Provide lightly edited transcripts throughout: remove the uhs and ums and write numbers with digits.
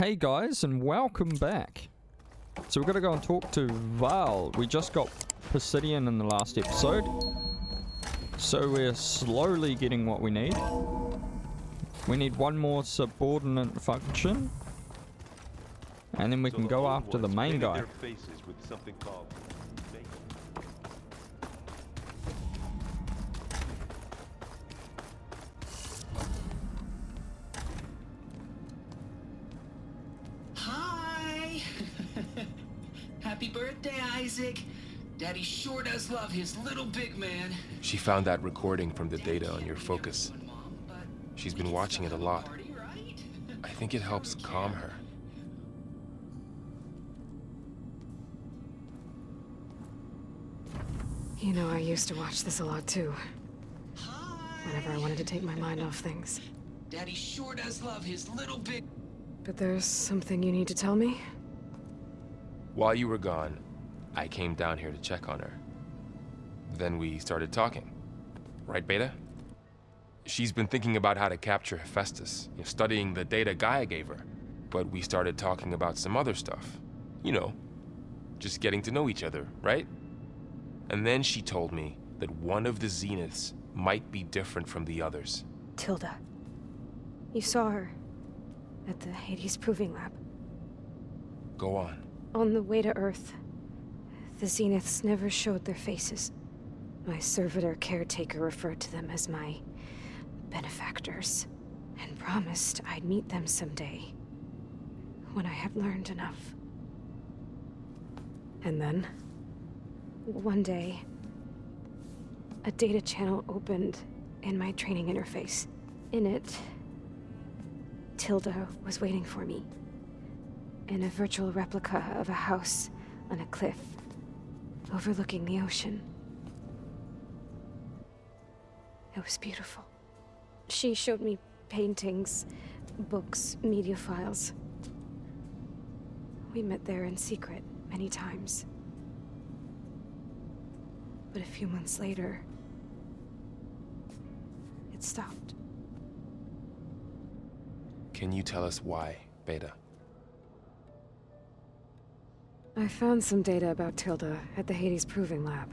Hey guys, and welcome back. So we're gonna go and talk to Val. We just got Pisidian in the last episode, so we're slowly getting what we need. We need one more subordinate function, and then we can go after the main guy. Happy birthday, Isaac. Daddy sure does love his little big man. She found that recording from the data on your focus. She's been watching it a lot. I think it helps calm her. You know, I used to watch this a lot too. Whenever I wanted to take my mind off things. Daddy sure does love his little big... But there's something you need to tell me? While you were gone, I came down here to check on her. Then we started talking. Right, Beta? She's been thinking about how to capture Hephaestus, studying the data Gaia gave her. But we started talking about some other stuff. You know, just getting to know each other, right? And then she told me that one of the Zeniths might be different from the others. Tilda. You saw her at the Hades Proving Lab. Go on. On the way to Earth, the Zeniths never showed their faces. My servitor caretaker referred to them as my benefactors, and promised I'd meet them someday, when I had learned enough. And then, one day, a data channel opened in my training interface. In it, Tilda was waiting for me. In a virtual replica of a house on a cliff, overlooking the ocean. It was beautiful. She showed me paintings, books, media files. We met there in secret many times. But a few months later, it stopped. Can you tell us why, Beta? I found some data about Tilda at the Hades Proving Lab.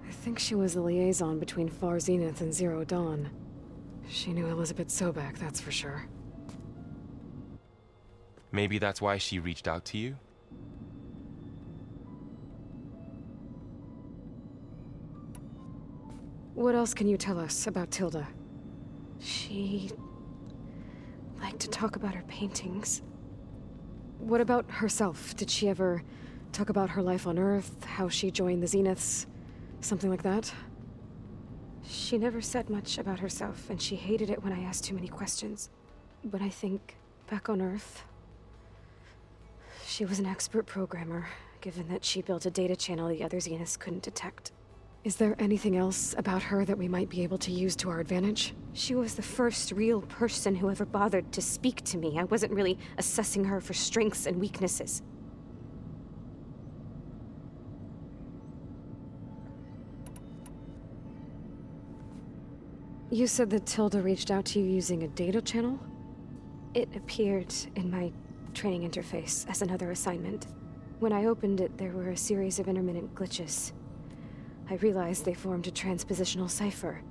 I think she was a liaison between Far Zenith and Zero Dawn. She knew Elizabeth Sobek, that's for sure. Maybe that's why she reached out to you? What else can you tell us about Tilda? She liked to talk about her paintings. What about herself? Did she ever talk about her life on Earth, how she joined the Zeniths, something like that? She never said much about herself, and she hated it when I asked too many questions. But I think, back on Earth, she was an expert programmer, given that she built a data channel the other Zeniths couldn't detect. Is there anything else about her that we might be able to use to our advantage? She was the first real person who ever bothered to speak to me. I wasn't really assessing her for strengths and weaknesses. You said that Tilda reached out to you using a data channel? It appeared in my training interface as another assignment. When I opened it, there were a series of intermittent glitches. I realized they formed a transpositional cipher,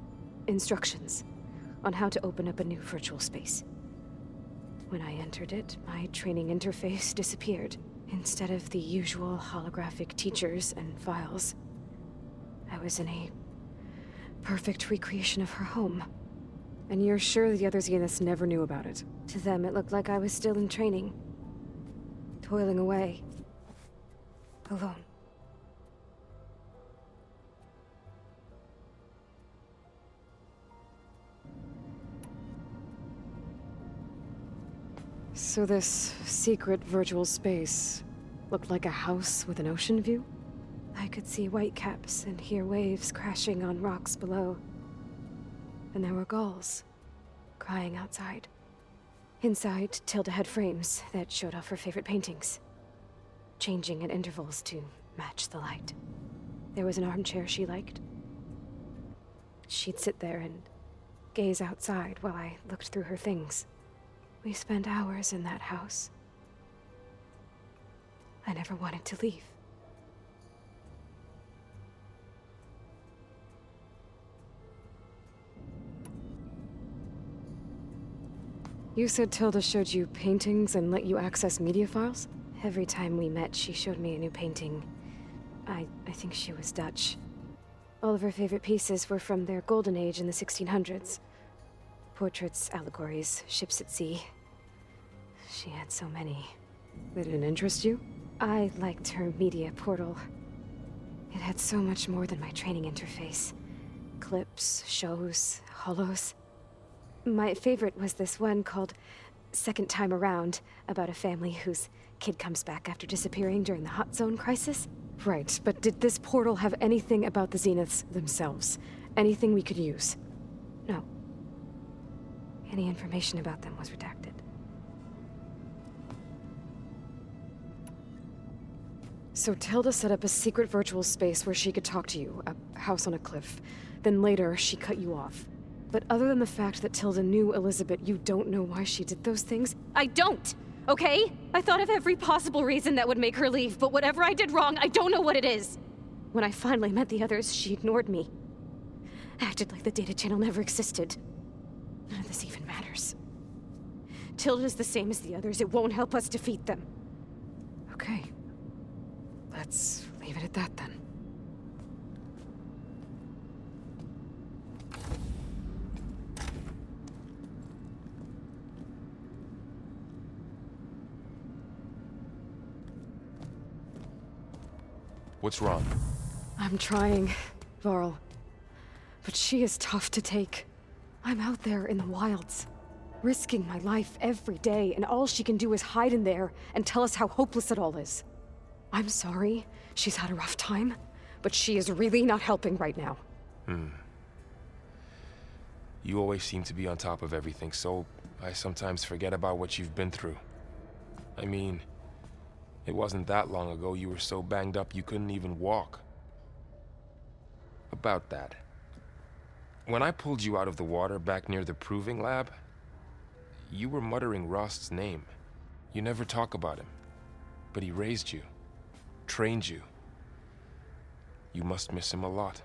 instructions, on how to open up a new virtual space. When I entered it, my training interface disappeared. Instead of the usual holographic teachers and files, I was in a perfect recreation of her home. And you're sure the other Zeniths never knew about it? To them, it looked like I was still in training, toiling away, alone. So this secret virtual space looked like a house with an ocean view? I could see whitecaps and hear waves crashing on rocks below. And there were gulls crying outside. Inside, Tilda had frames that showed off her favorite paintings, changing at intervals to match the light. There was an armchair she liked. She'd sit there and gaze outside while I looked through her things. We spent hours in that house. I never wanted to leave. You said Tilda showed you paintings and let you access media files? Every time we met, she showed me a new painting. I think she was Dutch. All of her favorite pieces were from their golden age in the 1600s. Portraits, allegories, ships at sea. She had so many. They didn't interest you? I liked her media portal. It had so much more than my training interface. Clips, shows, holos. My favorite was this one called Second Time Around, about a family whose kid comes back after disappearing during the Hot Zone crisis. Right, but did this portal have anything about the Zeniths themselves? Anything we could use? No. Any information about them was redacted. So Tilda set up a secret virtual space where she could talk to you, a house on a cliff. Then later, she cut you off. But other than the fact that Tilda knew Elizabeth, you don't know why she did those things? I don't! Okay? I thought of every possible reason that would make her leave, but whatever I did wrong, I don't know what it is. When I finally met the others, she ignored me. Acted like the data channel never existed. None of this even matters. Tilda's the same as the others. It won't help us defeat them. Okay. Let's leave it at that then. What's wrong? I'm trying, Varl. But she is tough to take. I'm out there in the wilds, risking my life every day, and all she can do is hide in there and tell us how hopeless it all is. I'm sorry, she's had a rough time, but she is really not helping right now. You always seem to be on top of everything, so I sometimes forget about what you've been through. I mean, it wasn't that long ago you were so banged up you couldn't even walk. About that. When I pulled you out of the water back near the proving lab, you were muttering Rost's name. You never talk about him, but he raised you, trained you. You must miss him a lot.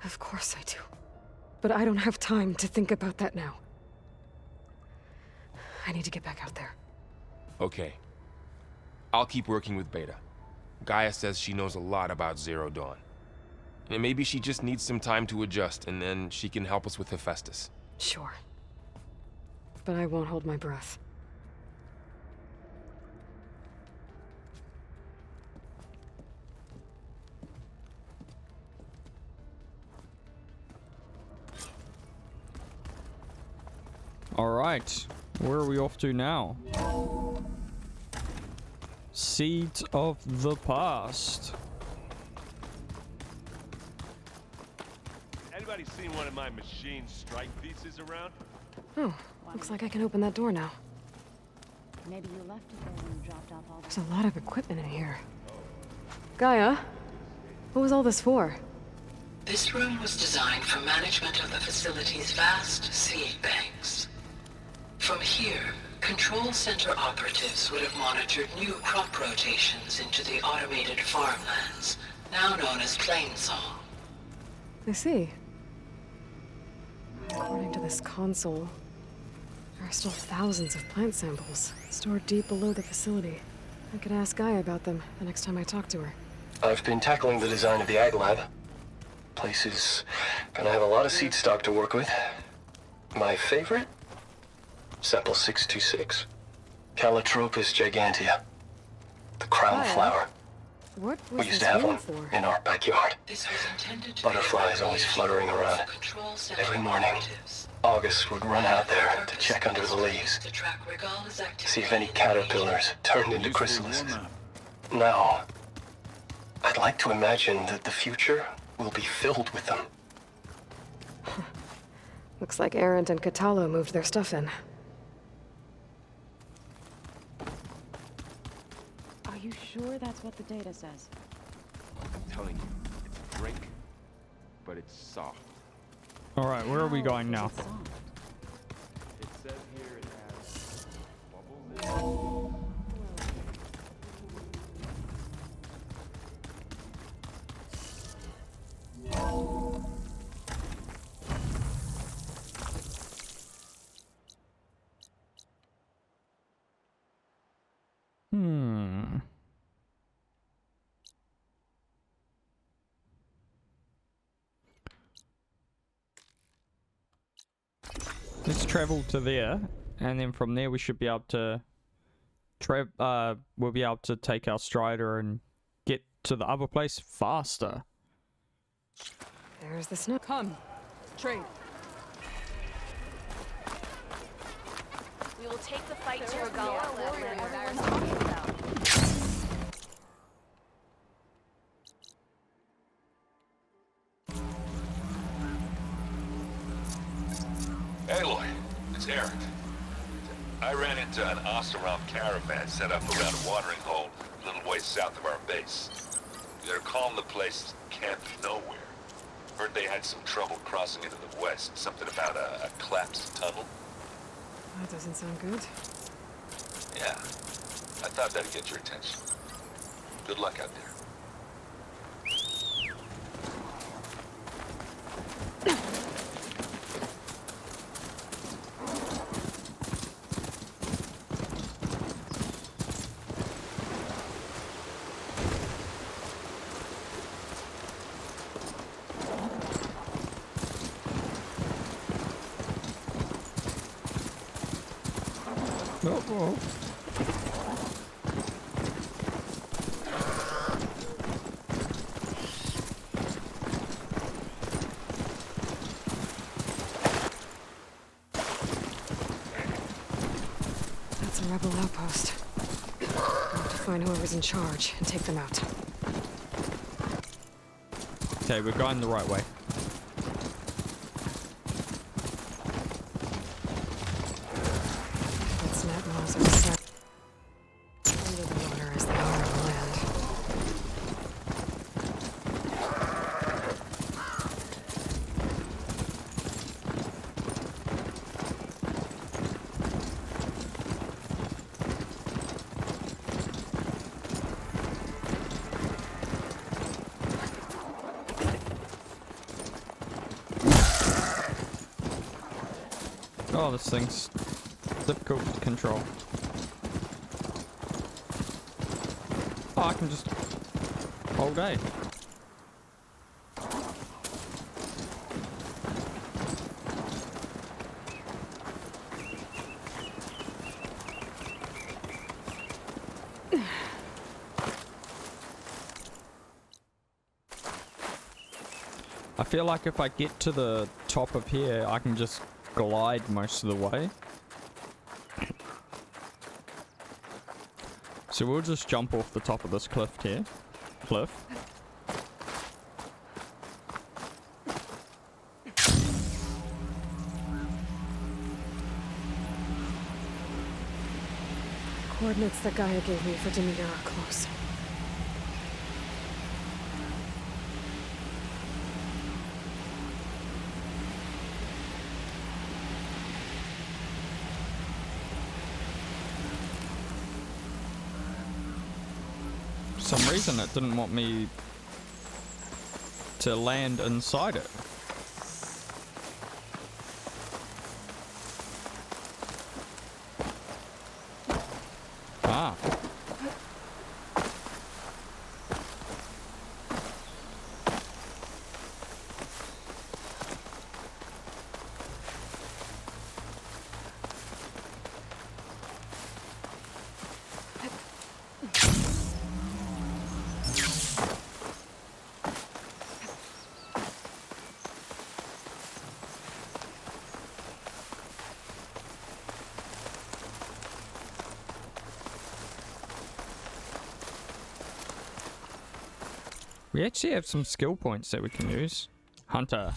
Of course I do. But I don't have time to think about that now. I need to get back out there. Okay. I'll keep working with Beta. Gaia says she knows a lot about Zero Dawn. And maybe she just needs some time to adjust, and then she can help us with Hephaestus. Sure. But I won't hold my breath. All right, where are we off to now? Seeds of the past. Anybody seen one of my machine strike pieces around? Oh, looks like I can open that door now. Maybe you left it there when you dropped off all the... There's a lot of equipment in here. Gaia, what was all this for? This room was designed for management of the facility's vast seed banks. From here, Control Center operatives would have monitored new crop rotations into the automated farmlands, now known as Plainsong. I see. According to this console, there are still thousands of plant samples stored deep below the facility. I could ask Gaia about them the next time I talk to her. I've been tackling the design of the Ag Lab. Place is gonna have a lot of seed stock to work with. My favorite? Sample 626. Calotropis gigantea. The crown Gaia? flower. What was We used this to have room one for? in our backyard. This was intended to Butterflies always fluttering around. Control Center Every morning, operatives. August would run out there to check under the leaves, To track Regal's activity. see if any caterpillars turned into chrysalises. Now, I'd like to imagine that the future will be filled with them. Looks like Arendt and Catalo moved their stuff in. Are you sure that's what the data says? I'm telling you, it's a drink, but it's soft. All right, where are we going How now? is it soft? It says here it has travel to there, and then from there we should be able to we'll be able to take our strider and get to the other place faster. There's the snow. Come, trade. We will take the fight to Regala that everyone's talking about. Aloy, it's Eric. I ran into an Oseram caravan set up around a watering hole a little ways south of our base. They're calling the place Camp Nowhere. Heard they had some trouble crossing into the west. Something about a collapsed tunnel. That doesn't sound good. Yeah, I thought that'd get your attention. Good luck out there. Oh. That's a rebel outpost. I'll have to find whoever's in charge and take them out. Okay, we're going the right way. Its net walls are set under the water as they are on the land. Oh, this thing's difficult to control. Oh, I can just hold A. I feel like if I get to the top of here, I can just glide most of the way. So we'll just jump off the top of this cliff here. Coordinates that Gaia gave me for Demeter are close. For some reason it didn't want me to land inside it. Ah. We actually have some skill points that we can use. Hunter.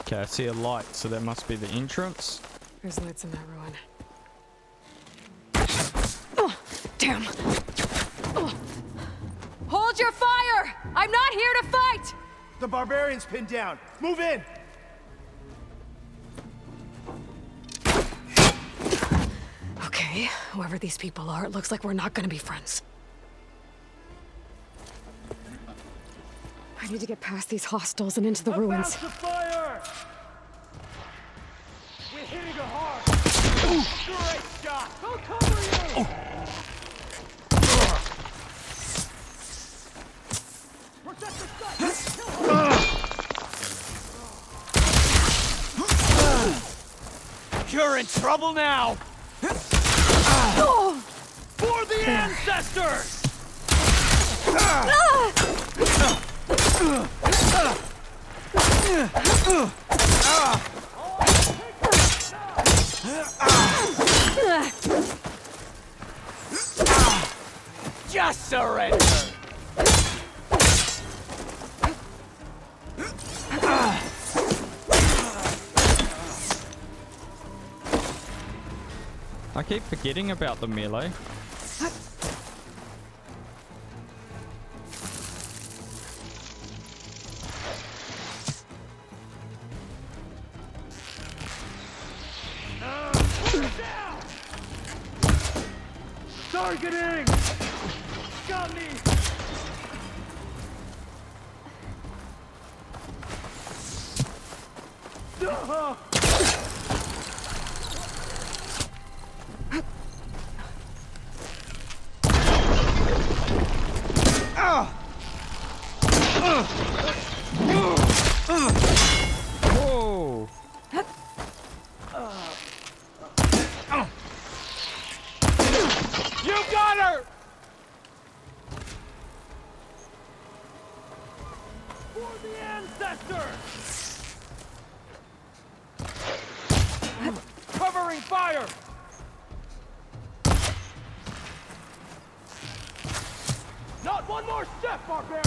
Okay, I see a light, so that must be the entrance. There's lights in that ruin. Oh, damn! Hold your fire! I'm not here to fight! The barbarian's pinned down. Move in! Okay, whoever these people are, it looks like we're not gonna be friends. I need to get past these hostels and into the ruins. About to fire! We're hitting her hard! Great shot! I'll cover you! Protect the site! You're in trouble now! For the ancestors! Just surrender! I keep forgetting about the melee. Targeting! Got me! Whoa! You got her! For the ancestors! Covering fire! Not one more step, barbarian!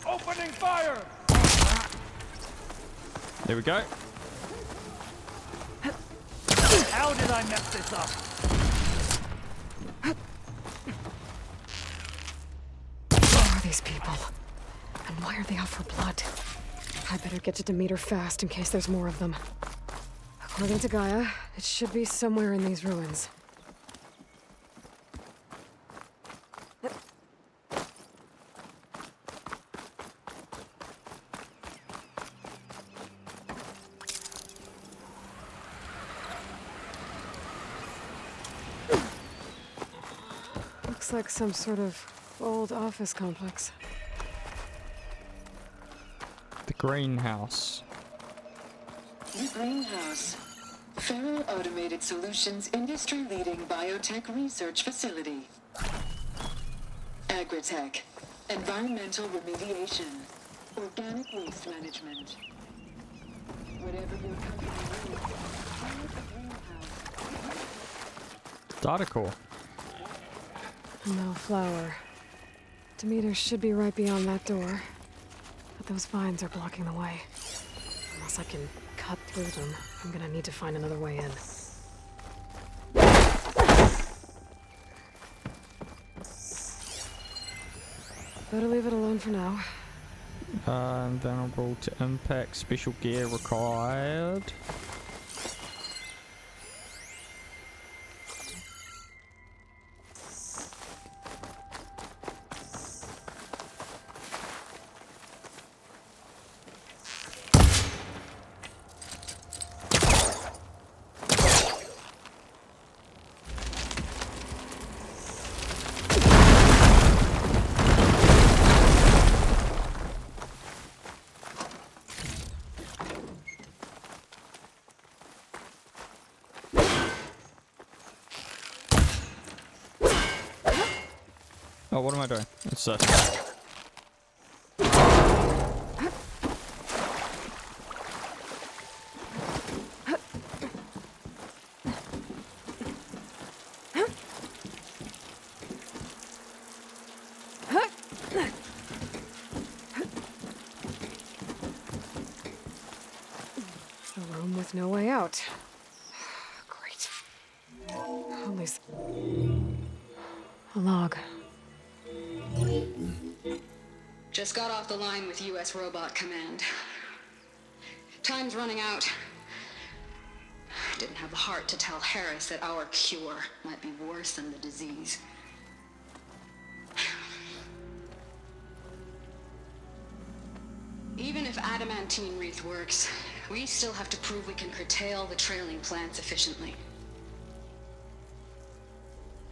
Opening fire! There we go. How did I mess this up? Who are these people? And why are they out for blood? I better get to Demeter fast in case there's more of them. According to Gaia, it should be somewhere in these ruins. Looks like some sort of old office complex. The greenhouse. The Greenhouse. Federal Automated Solutions industry-leading biotech research facility. Agritech. Environmental remediation. Organic waste management. Whatever your company needs, call it the Greenhouse. Data core. No flower. Demeter should be right beyond that door. But those vines are blocking the way. Unless I can cut through them, I'm gonna need to find another way in. Better leave it alone for now. Vulnerable to impact. Special gear required. Oh, what am I doing? It's this. A room with no way out. Great. Only A log. Just got off the line with U.S. Robot Command. Time's running out. Didn't have the heart to tell Harris that our cure might be worse than the disease. Even if adamantine wreath works, we still have to prove we can curtail the trailing plants efficiently.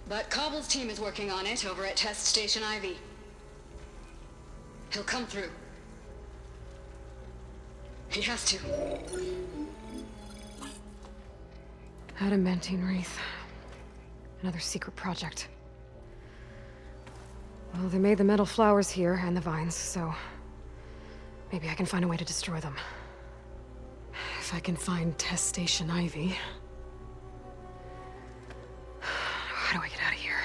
But Cobble's team is working on it over at Test Station Ivy. He'll come through. He has to. Adamantine wreath. Another secret project. Well, they made the metal flowers here and the vines, so maybe I can find a way to destroy them. If I can find Test Station Ivy. How do I get out of here?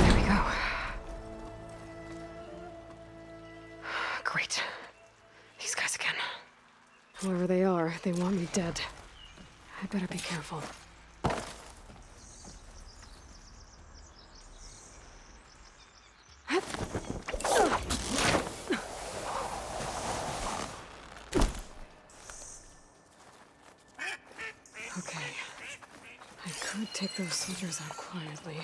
There we go. Great. These guys again. Whoever they are, they want me dead. I better be careful. Okay. I could take those soldiers out quietly.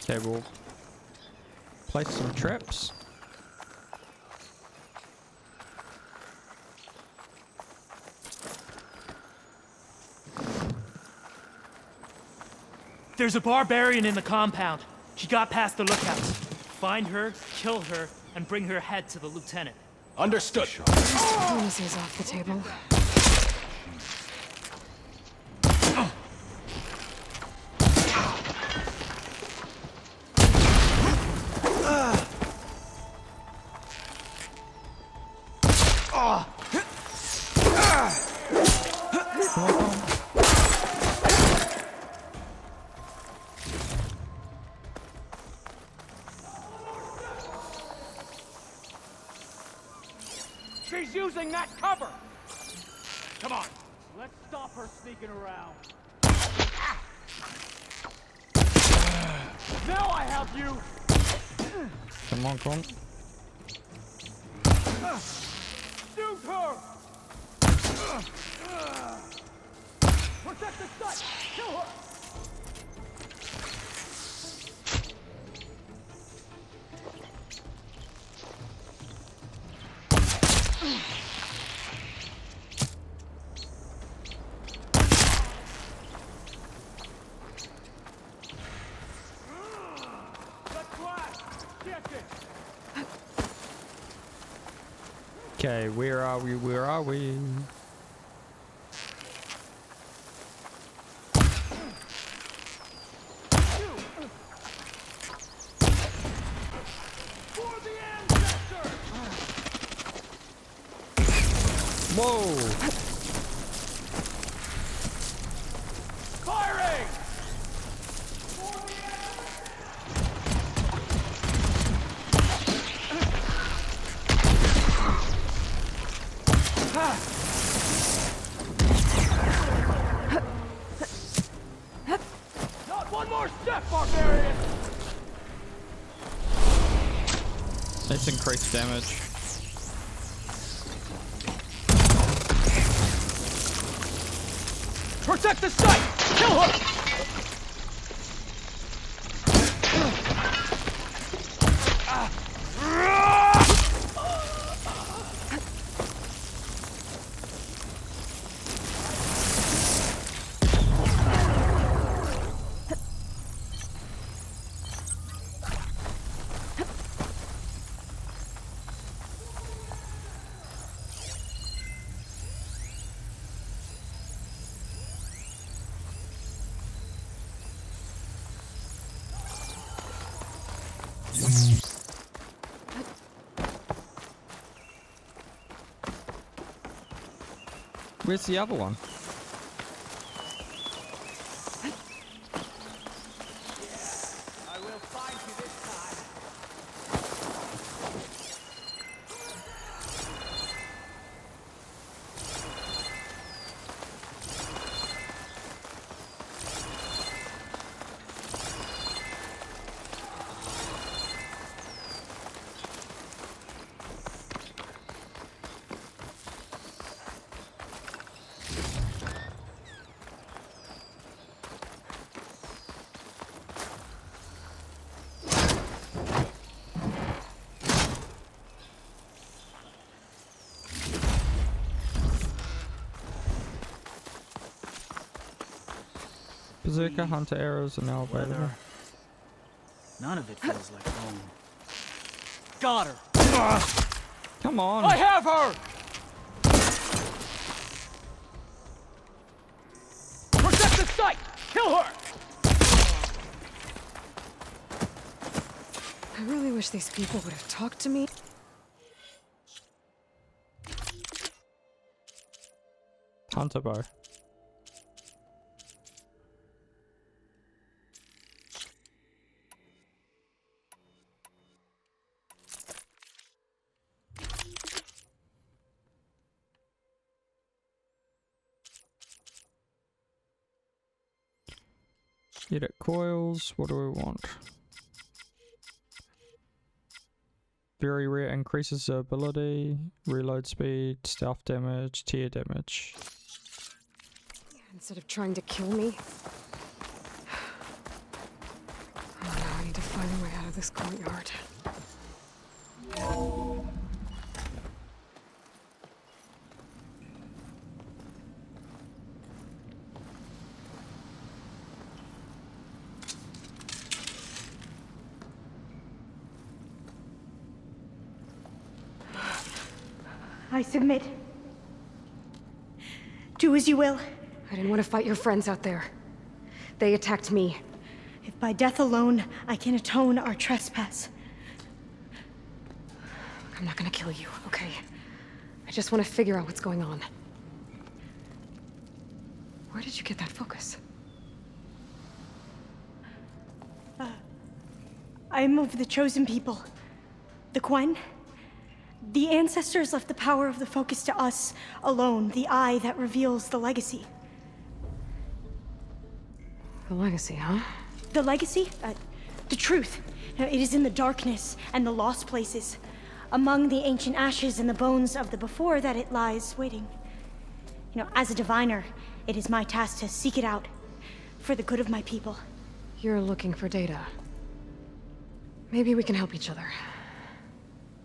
Okay, we'll place some traps. There's a barbarian in the compound. She got past the lookouts. Find her, kill her, and bring her head to the lieutenant. Understood. Diplomacy's off the table. She's using that cover! Come on, let's stop her sneaking around. Now I have you! Come on, come on. Shoot her! Protect the site! Kill her! Okay, where are we? Where are we? Whoa! Firing! Not one more step, barbarian! Let's increase damage. Protect the site! Kill her! Where's the other one? Berserker Hunter arrows are now available. None of it feels like home. Got her! Come on! I have her! Protect the site! Kill her! I really wish these people would have talked to me. Hunter bow. Edit coils, what do we want? Very rare, increases the ability, reload speed, stealth damage, tear damage. Instead of trying to kill me. Oh no, I need to find a way out of this courtyard. I submit. Do as you will. I didn't want to fight your friends out there. They attacked me. If by death alone I can atone our trespass. I'm not gonna kill you, okay? I just want to figure out what's going on. Where did you get that focus? I'm of the chosen people. The Quen. The ancestors left the power of the focus to us alone, the eye that reveals the legacy. The legacy, huh? The legacy? The truth. It is in the darkness and the lost places, among the ancient ashes and the bones of the before that it lies waiting. As a diviner, it is my task to seek it out, for the good of my people. You're looking for data. Maybe we can help each other.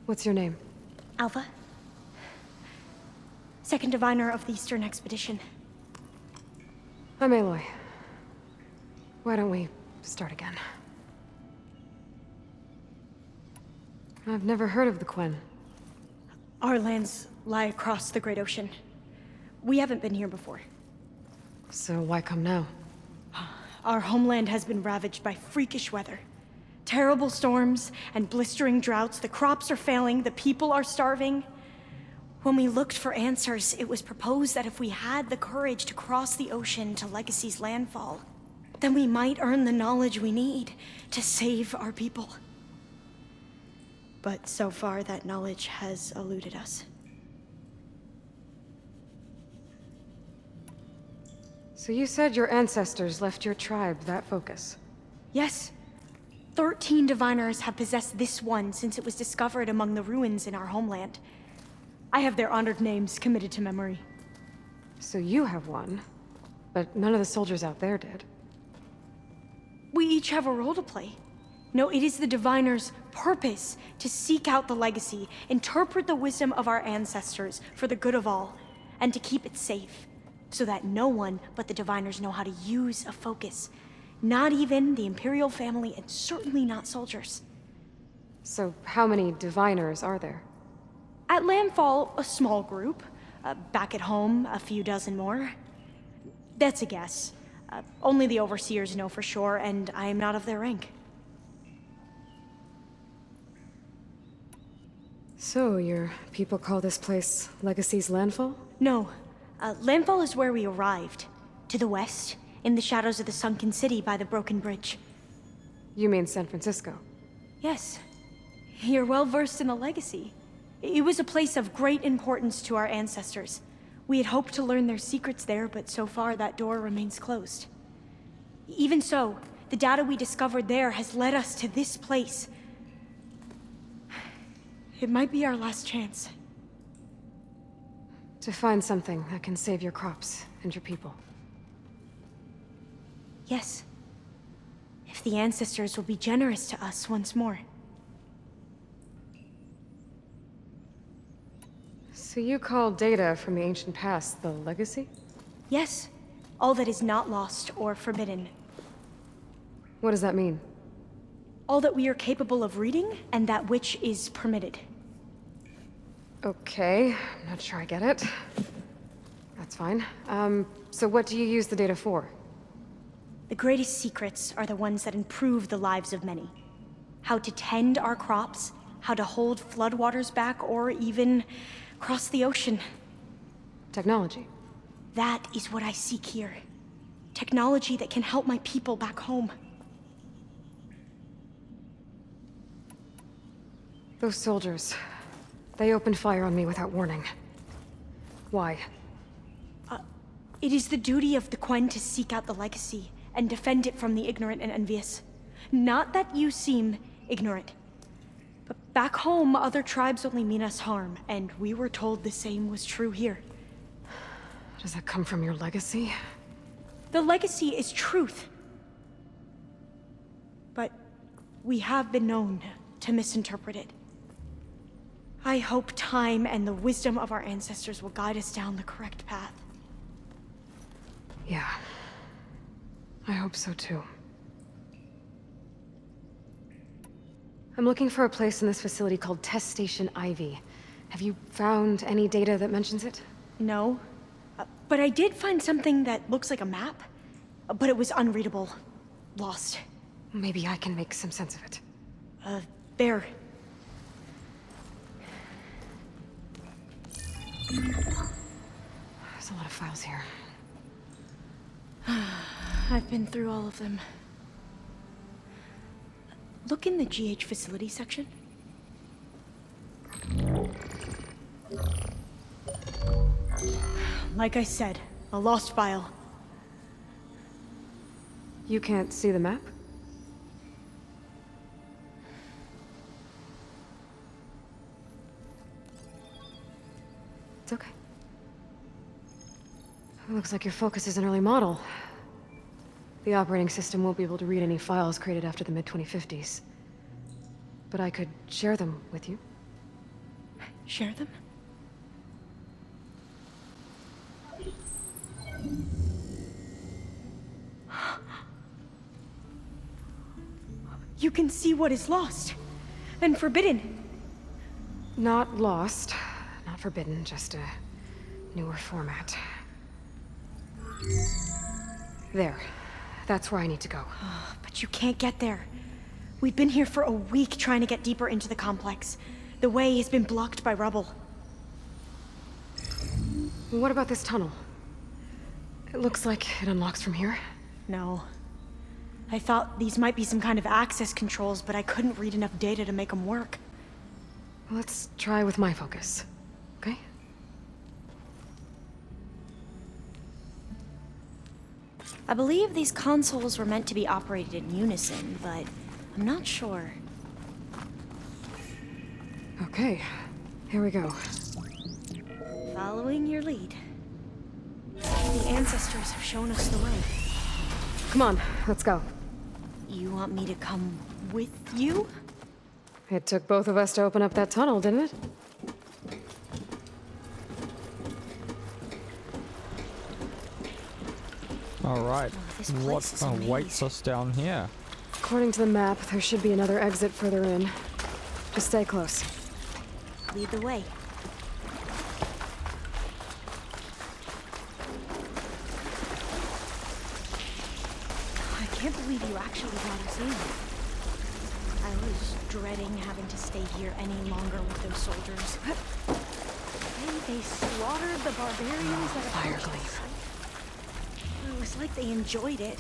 What's your name? Alpha. Second diviner of the Eastern Expedition. I'm Aloy. Why don't we start again? I've never heard of the Quen. Our lands lie across the Great Ocean. We haven't been here before. So why come now? Our homeland has been ravaged by freakish weather. Terrible storms and blistering droughts. The crops are failing, the people are starving. When we looked for answers, it was proposed that if we had the courage to cross the ocean to Legacy's landfall, then we might earn the knowledge we need to save our people. But so far, that knowledge has eluded us. So you said your ancestors left your tribe that focus? Yes. 13 diviners have possessed this one since it was discovered among the ruins in our homeland. I have their honored names committed to memory. So you have one, but none of the soldiers out there did. We each have a role to play. No, it is the diviner's purpose to seek out the legacy, interpret the wisdom of our ancestors for the good of all, and to keep it safe, so that no one but the diviners know how to use a focus. Not even the Imperial family, and certainly not soldiers. So how many diviners are there? At landfall, a small group. Back at home, a few dozen more. That's a guess. Only the overseers know for sure, and I am not of their rank. So, your people call this place Legacy's Landfall? No. Landfall is where we arrived. To the west, in the shadows of the sunken city by the broken bridge. You mean San Francisco? Yes. You're well versed in the Legacy. It was a place of great importance to our ancestors. We had hoped to learn their secrets there, but so far that door remains closed. Even so, the data we discovered there has led us to this place. It might be our last chance. To find something that can save your crops and your people. Yes. If the ancestors will be generous to us once more. So you call data from the ancient past the Legacy? Yes. All that is not lost or forbidden. What does that mean? All that we are capable of reading, and that which is permitted. Okay, I'm not sure I get it. That's fine. So what do you use the data for? The greatest secrets are the ones that improve the lives of many. How to tend our crops, how to hold floodwaters back, or even cross the ocean. Technology. That is what I seek here. Technology that can help my people back home. Those soldiers, they opened fire on me without warning. Why? It is the duty of the Quen to seek out the Legacy and defend it from the ignorant and envious. Not that you seem ignorant. But back home, other tribes only mean us harm, and we were told the same was true here. Does that come from your legacy? The Legacy is truth. But we have been known to misinterpret it. I hope time and the wisdom of our ancestors will guide us down the correct path. Yeah. I hope so too. I'm looking for a place in this facility called Test Station Ivy. Have you found any data that mentions it? No. But I did find something that looks like a map. But it was unreadable. Lost. Maybe I can make some sense of it. There. There's a lot of files here. I've been through all of them. Look in the GH facility section. Like I said, a lost file. You can't see the map? It's okay. It looks like your focus is an early model. The operating system won't be able to read any files created after the mid-2050s. But I could share them with you. Share them? You can see what is lost and forbidden. Not lost, not forbidden, just a newer format. There. That's where I need to go. But you can't get there. We've been here for a week trying to get deeper into the complex. The way has been blocked by rubble. What about this tunnel? It looks like it unlocks from here. No. I thought these might be some kind of access controls, but I couldn't read enough data to make them work. Let's try with my focus, okay? I believe these consoles were meant to be operated in unison, but I'm not sure. Okay, here we go. Following your lead. The ancestors have shown us the way. Come on, let's go. You want me to come with you? It took both of us to open up that tunnel, didn't it? Alright, this what place is awaits amazing. us down here? According to the map, there should be another exit further in. Just stay close. Lead the way. I can't believe you actually brought us in. I was dreading having to stay here any longer with those soldiers. They slaughtered the barbarians that Fire approached gleam. us. It was like they enjoyed it.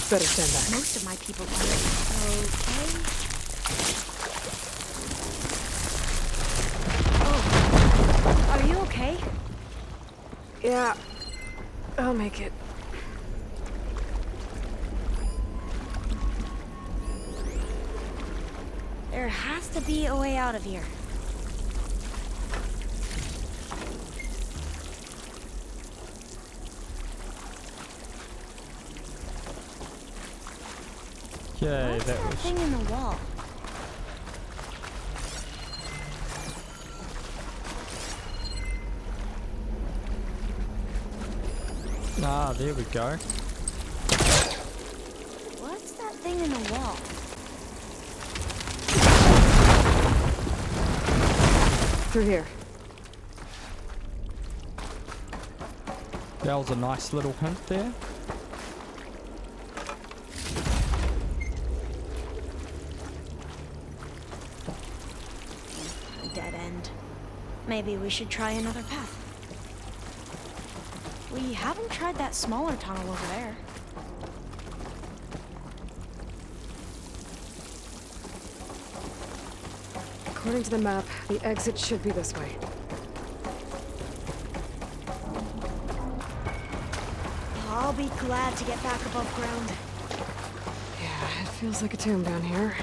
Better stand back. Most of my people are okay. Oh. Are you okay? Yeah, I'll make it. There has to be a way out of here. Okay, What's that that was... thing in the wall? Ah, there we go. What's that thing in the wall? Through here. That was a nice little hint there. A dead end. Maybe we should try another path. We haven't tried that smaller tunnel over there. According to the map, the exit should be this way. I'll be glad to get back above ground. Yeah, it feels like a tomb down here.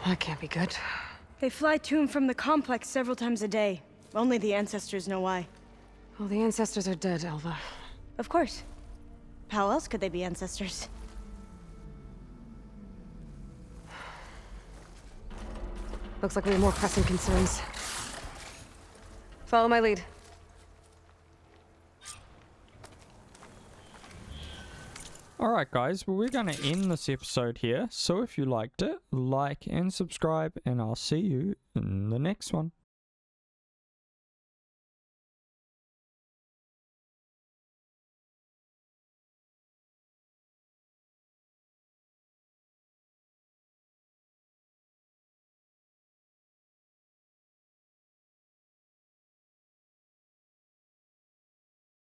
That can't be good. They fly to and from the complex several times a day. Only the ancestors know why. Well, the ancestors are dead, Elva. Of course. How else could they be ancestors? Looks like we have more pressing concerns. Follow my lead. Alright guys, well we're going to end this episode here. So if you liked it, like and subscribe, and I'll see you in the next one.